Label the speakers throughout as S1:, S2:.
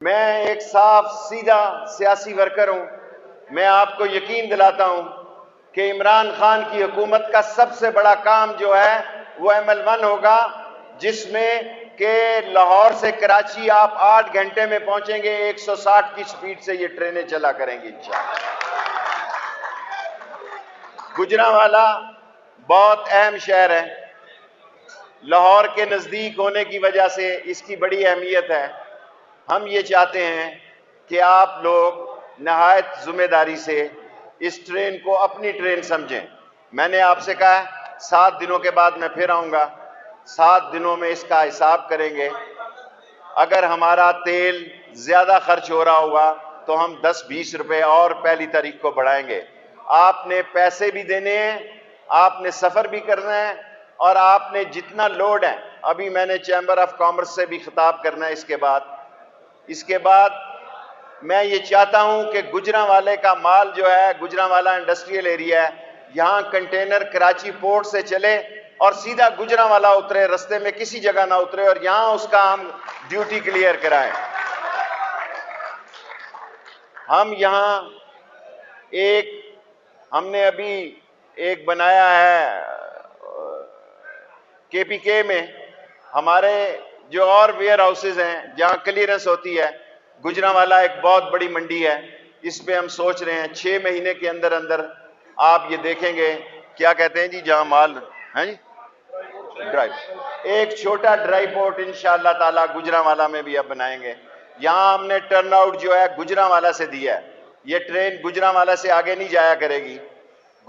S1: میں ایک صاف سیدھا سیاسی ورکر ہوں۔ میں آپ کو یقین دلاتا ہوں کہ عمران خان کی حکومت کا سب سے بڑا کام جو ہے وہ ML1 ہوگا، جس میں کہ لاہور سے کراچی آپ 8 گھنٹے میں پہنچیں گے، 160 کی سپیڈ سے یہ ٹرینیں چلا کریں گی انشاءاللہ۔ گجرانوالہ بہت اہم شہر ہے، لاہور کے نزدیک ہونے کی وجہ سے اس کی بڑی اہمیت ہے۔ ہم یہ چاہتے ہیں کہ آپ لوگ نہایت ذمہ داری سے اس ٹرین کو اپنی ٹرین سمجھیں۔ میں نے آپ سے کہا 7 دنوں کے بعد میں پھر آؤں گا، 7 دنوں میں اس کا حساب کریں گے۔ اگر ہمارا تیل زیادہ خرچ ہو رہا ہوگا تو ہم 10-20 روپے اور پہلی تاریخ کو بڑھائیں گے۔ آپ نے پیسے بھی دینے ہیں، آپ نے سفر بھی کرنا ہے، اور آپ نے جتنا لوڈ ہے، ابھی میں نے چیمبر آف کامرس سے بھی خطاب کرنا ہے اس کے بعد میں یہ چاہتا ہوں کہ گجرانوالے کا مال جو ہے، گجرانوالہ انڈسٹریل ایریا ہے، یہاں کنٹینر کراچی پورٹ سے چلے اور سیدھا گجرانوالہ اترے، رستے میں کسی جگہ نہ اترے، اور یہاں اس کا ہم ڈیوٹی کلیئر کرائیں۔ ہم یہاں ہم نے ابھی ایک بنایا ہے KPK میں، ہمارے جو اور ویئر ہاؤسز ہیں جہاں کلیئرنس ہوتی ہے، گجرانوالہ ایک بہت بڑی منڈی ہے، اس پہ ہم سوچ رہے ہیں 6 مہینے کے اندر اندر آپ یہ دیکھیں گے، کیا کہتے ہیں جی جہاں مال ہے جی ایک چھوٹا ڈرائی پورٹ انشاءاللہ تعالی گجرانوالہ میں بھی اب بنائیں گے۔ یہاں ہم نے ٹرن آؤٹ جو ہے گجرانوالہ سے دیا ہے، یہ ٹرین گجرانوالہ سے آگے نہیں جایا کرے گی،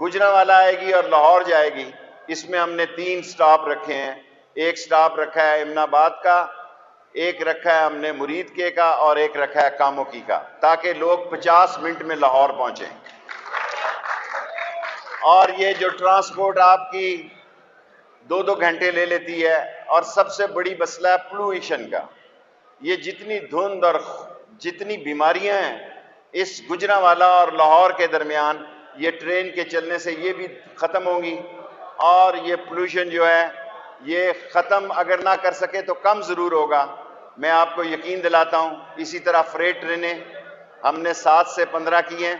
S1: گجرانوالہ آئے گی اور لاہور جائے گی۔ اس میں ہم نے 3 سٹاپ رکھے ہیں، ایک سٹاپ رکھا ہے امن آباد کا، ایک رکھا ہے ہم نے مرید کے کا، اور ایک رکھا ہے کاموکی کا، تاکہ لوگ 50 منٹ میں لاہور پہنچیں۔ اور یہ جو ٹرانسپورٹ آپ کی 2 گھنٹے لے لیتی ہے، اور سب سے بڑی مسئلہ ہے پولوشن کا، یہ جتنی دھند اور جتنی بیماریاں ہیں اس گجرانوالہ اور لاہور کے درمیان، یہ ٹرین کے چلنے سے یہ بھی ختم ہوں گی، اور یہ پولوشن جو ہے یہ ختم اگر نہ کر سکے تو کم ضرور ہوگا۔ میں آپ کو یقین دلاتا ہوں اسی طرح فریٹ ٹرینیں ہم نے 7 سے 15 کی ہیں،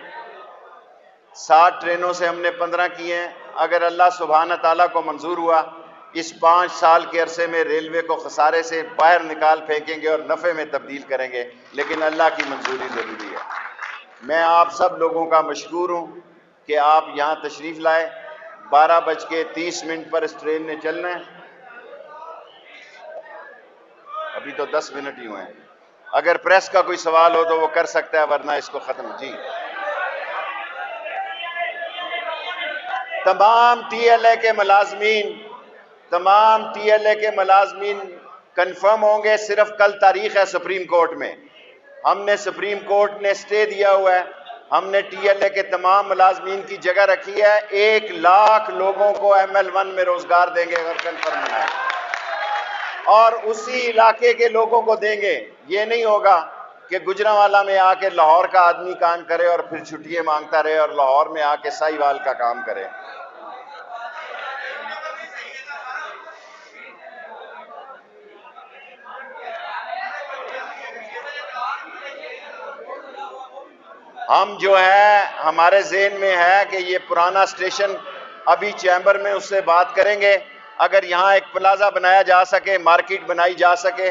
S1: 7 ٹرینوں سے ہم نے 15 کی ہیں۔ اگر اللہ سبحانہ تعالیٰ کو منظور ہوا اس 5 سال کے عرصے میں ریلوے کو خسارے سے باہر نکال پھینکیں گے اور نفع میں تبدیل کریں گے، لیکن اللہ کی منظوری ضروری ہے۔ میں آپ سب لوگوں کا مشکور ہوں کہ آپ یہاں تشریف لائے۔ 12:30 پر اس ٹرین نے چلنا ہے، ابھی تو 10 منٹ ہی ہوئے ہیں۔ اگر پریس کا کوئی سوال ہو تو وہ کر سکتا ہے، ورنہ اس کو ختم۔ جی تمام TLA کے ملازمین کنفرم ہوں گے، صرف کل تاریخ ہے سپریم کورٹ میں، ہم نے سپریم کورٹ نے سٹے دیا ہوا ہے، ہم نے TLA کے تمام ملازمین کی جگہ رکھی ہے، 1 لاکھ لوگوں کو ML1 میں روزگار دیں گے اگر کنفرم ہونا ہے، اور اسی علاقے کے لوگوں کو دیں گے۔ یہ نہیں ہوگا کہ گجرانوالہ میں آ کے لاہور کا آدمی کام کرے اور پھر چھٹیاں مانگتا رہے اور لاہور میں آ کے ساہیوال کا کام کرے۔ ہم جو ہے ہمارے ذہن میں ہے کہ یہ پرانا اسٹیشن ابھی چیمبر میں اس سے بات کریں گے، اگر یہاں ایک پلازا بنایا جا سکے، مارکیٹ بنائی جا سکے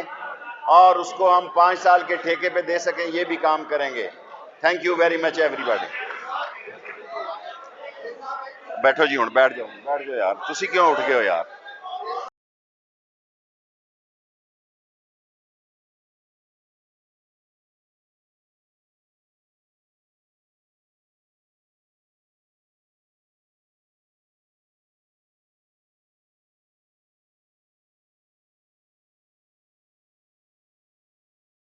S1: اور اس کو ہم 5 سال کے ٹھیکے پہ دے سکیں، یہ بھی کام کریں گے۔ Thank you very much every body. بیٹھو جی، ہوں بیٹھ جاؤ یار، تسی کیوں اٹھ گئے ہو یار؟